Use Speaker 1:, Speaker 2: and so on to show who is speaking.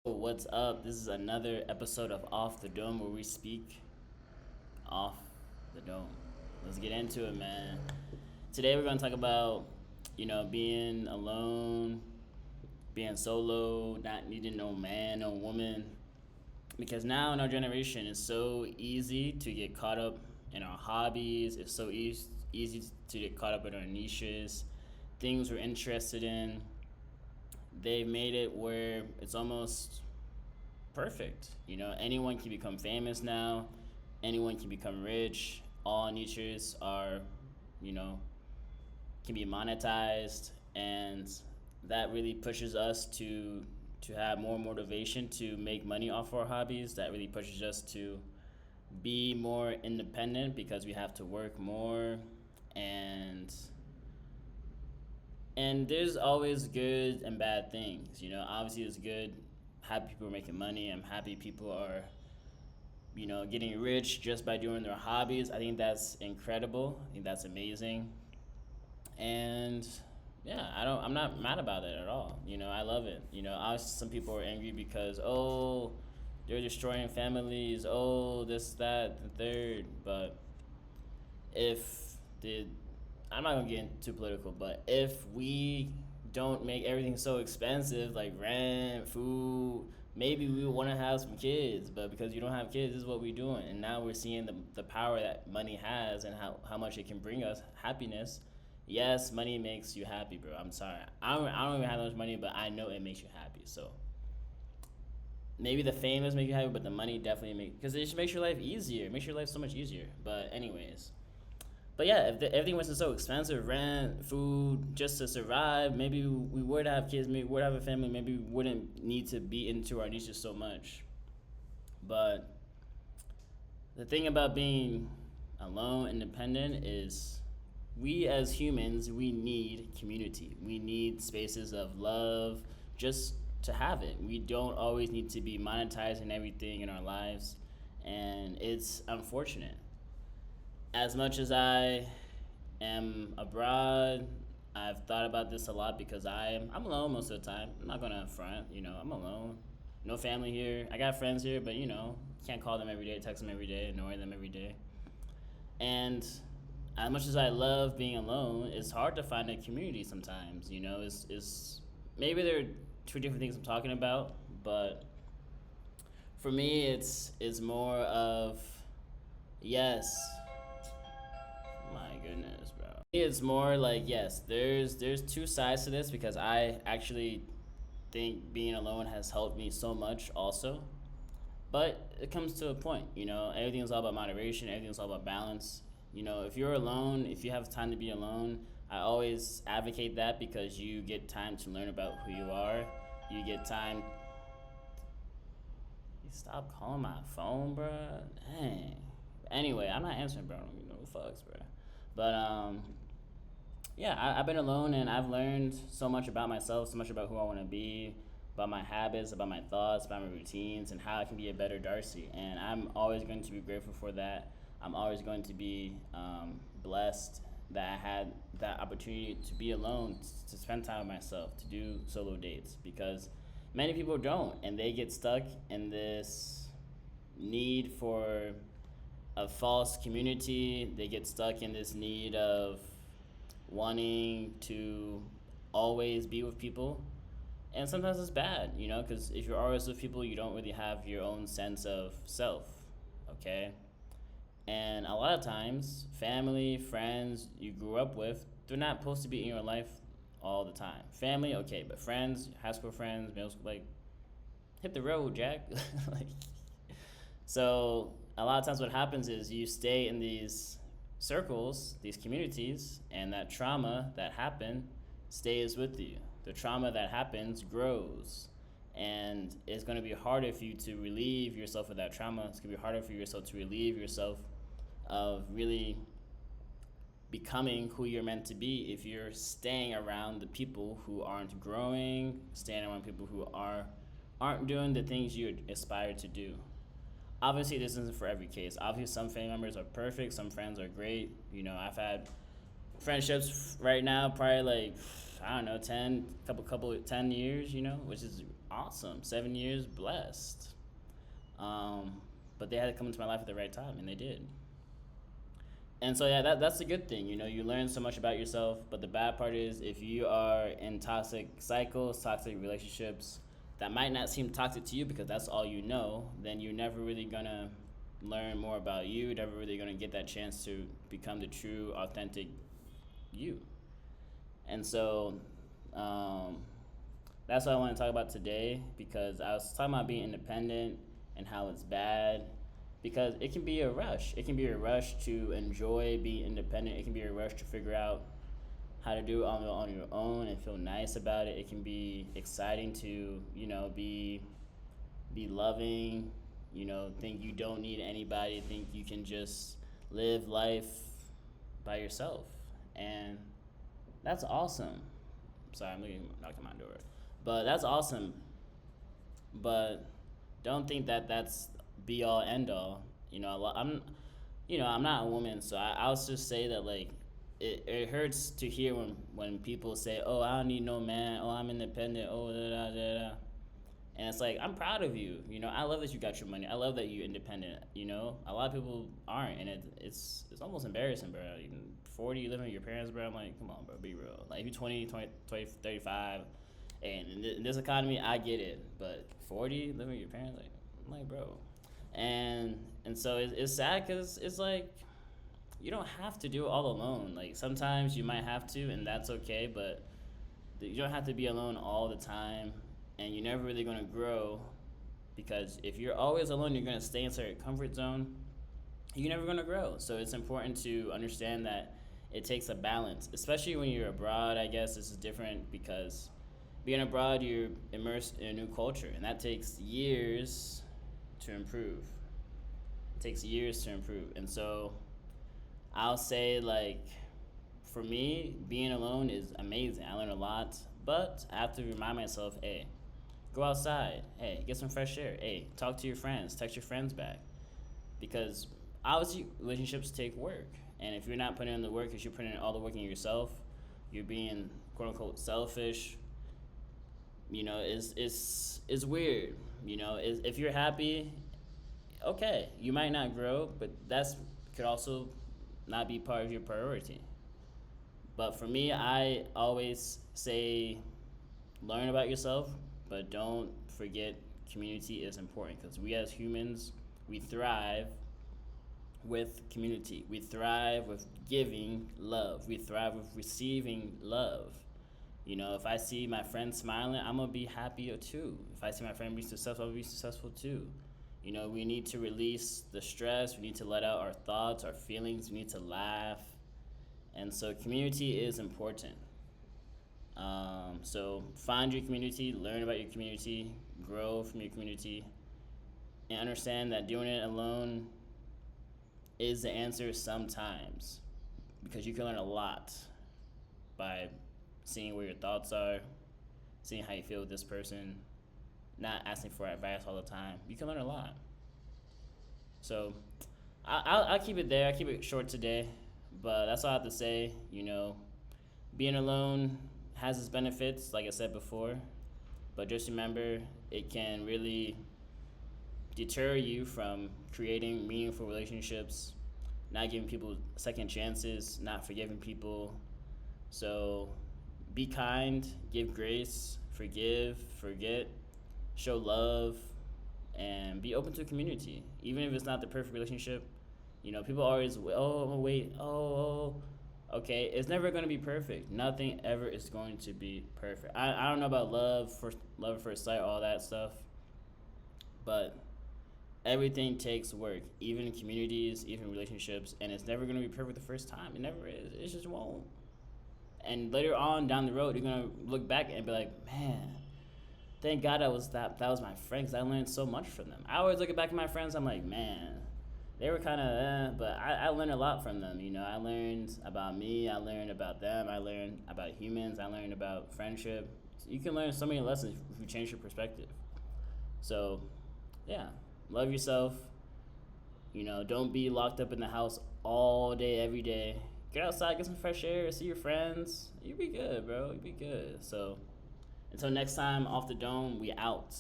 Speaker 1: What's up? This is another episode of Off the Dome where we speak off the dome. Let's get into it, man. Today we're going to talk about, being alone, being solo, not needing no man, no woman. Because now in our generation, it's so easy to get caught up in our hobbies. It's so easy to get caught up in our niches, things we're interested in. They've made it where it's almost perfect. Anyone can become famous now. Anyone can become rich. All niches are, you know, can be monetized, and that really pushes us to have more motivation to make money off our hobbies. That really pushes us to be more independent because we have to work more, and there's always good and bad things. Obviously it's good. Happy people are making money. I'm happy people are, getting rich just by doing their hobbies. I think that's incredible. I think that's amazing. And yeah, I'm not mad about it at all. I love it. Obviously some people are angry because they're destroying families. This, that, the third. But if the I'm not gonna get too political, but if we don't make everything so expensive, like rent, food, maybe we want to have some kids. But because you don't have kids, this is what we're doing. And now we're seeing the power that money has and how much it can bring us happiness. Yes, money makes you happy, bro. I'm sorry. I don't even have that much money, but I know it makes you happy. So maybe the fame doesn't make you happy, but the money definitely makes, because it just makes your life easier. It makes your life so much easier. But anyways, but yeah, if everything wasn't so expensive, rent, food, just to survive, maybe we would have kids, maybe we would have a family, maybe we wouldn't need to be into our niches so much. But the thing about being alone, independent, is we as humans, we need community. We need spaces of love just to have it. We don't always need to be monetizing everything in our lives. And it's unfortunate. As much as I am abroad, I've thought about this a lot because I'm alone most of the time. I'm not gonna front, I'm alone. No family here. I got friends here, but can't call them every day, text them every day, annoy them every day. And as much as I love being alone, it's hard to find a community sometimes. Is maybe there are two different things I'm talking about, but for me, it's more of yes, my goodness, bro. It's more like yes, there's two sides to this because I actually think being alone has helped me so much also. But it comes to a point, everything's all about moderation, everything's all about balance. If you're alone, if you have time to be alone, I always advocate that because you get time to learn about who you are. You get time. You stop calling my phone, bro. Dang. Anyway, I'm not answering, bro. Fucks, bro. But yeah, I've been alone and I've learned so much about myself, so much about who I want to be, about my habits, about my thoughts, about my routines, and how I can be a better Darcy. And I'm always going to be grateful for that. I'm always going to be blessed that I had that opportunity to be alone, to spend time with myself, to do solo dates, because many people don't, and they get stuck in this need for a false community. They get stuck in this need of wanting to always be with people. And sometimes it's bad, because if you're always with people, you don't really have your own sense of self, okay? And a lot of times, family, friends you grew up with, they're not supposed to be in your life all the time. Family, okay, but friends, high school friends, middle school, like, hit the road, Jack. like, so a lot of times what happens is you stay in these circles, these communities, and that trauma that happened stays with you. The trauma that happens grows. And it's going to be harder for you to relieve yourself of that trauma. It's going to be harder for yourself to relieve yourself of really becoming who you're meant to be if you're staying around the people who aren't growing, staying around people who aren't doing the things you aspire to do. Obviously, this isn't for every case. Obviously, some family members are perfect, some friends are great. I've had friendships right now, probably like I don't know, 10 years, which is awesome. 7 years, blessed. Um, but they had to come into my life at the right time, and they did. And so yeah, that's a good thing. You learn so much about yourself. But the bad part is if you are in toxic cycles, toxic relationships that might not seem toxic to you because that's all you know, then you're never really gonna learn more about you. You're never really gonna get that chance to become the true, authentic you. And so um, that's what I want to talk about today because I was talking about being independent and how it's bad because it can be a rush. It can be a rush to enjoy being independent. It can be a rush to figure out how to do it on your own and feel nice about it. It can be exciting to be loving. Think you don't need anybody. Think you can just live life by yourself, and that's awesome. Sorry, I'm knocking my door, but that's awesome. But don't think that that's be all end all. I'm not a woman, so I'll just say that like it hurts to hear when people say, "Oh, I don't need no man. Oh, I'm independent. Oh, da da da da." And it's like I'm proud of you. I love that you got your money. I love that you're independent. A lot of people aren't, and it's almost embarrassing, bro. 40, living with your parents, bro. I'm like, come on, bro, be real. Like if you're 20, 35, and in this economy, I get it, but 40, living with your parents, like I'm like, bro. And so it's sad because it's like you don't have to do it all alone. Like sometimes you might have to, and that's okay. But you don't have to be alone all the time, and you're never really gonna grow because if you're always alone, you're gonna stay inside your comfort zone. You're never gonna grow. So it's important to understand that it takes a balance, especially when you're abroad. I guess this is different because being abroad, you're immersed in a new culture, and that takes years to improve. It takes years to improve. And so I'll say, like, for me, being alone is amazing. I learn a lot, but I have to remind myself, hey, go outside. Hey, get some fresh air. Hey, talk to your friends. Text your friends back. Because obviously, relationships take work. And if you're not putting in the work, if you're putting in all the work in yourself, you're being quote unquote selfish. It's weird. If you're happy, okay, you might not grow, but that's could also not be part of your priority. But for me, I always say learn about yourself, but don't forget community is important because we as humans, we thrive with community. We thrive with giving love. We thrive with receiving love. If I see my friend smiling, I'm gonna be happier too. If I see my friend be successful, I'll be successful too. We need to release the stress. We need to let out our thoughts, our feelings. We need to laugh. And so community is important. So find your community, learn about your community, grow from your community, and understand that doing it alone is the answer sometimes because you can learn a lot by seeing where your thoughts are, seeing how you feel with this person, not asking for advice all the time. You can learn a lot. So I'll keep it there. I'll keep it short today, but that's all I have to say. Being alone has its benefits, like I said before, but just remember it can really deter you from creating meaningful relationships, not giving people second chances, not forgiving people. So be kind, give grace, forgive, forget, show love, and be open to a community. Even if it's not the perfect relationship, people always, oh, wait, oh, okay, it's never going to be perfect. Nothing ever is going to be perfect. I don't know about love at first sight, all that stuff, but everything takes work, even communities, even relationships, and it's never going to be perfect the first time. It never is. It just won't. And later on down the road, you're going to look back and be like, man, thank God that was my friend because I learned so much from them. I always look back at my friends, I'm like, man, they were kind of, but I learned a lot from them. I learned about me, I learned about them, I learned about humans, I learned about friendship. So you can learn so many lessons if you change your perspective. So, yeah, love yourself. Don't be locked up in the house all day, every day. Get outside, get some fresh air, see your friends. You'll be good, bro. You'll be good. So, Until next time, off the dome, we out.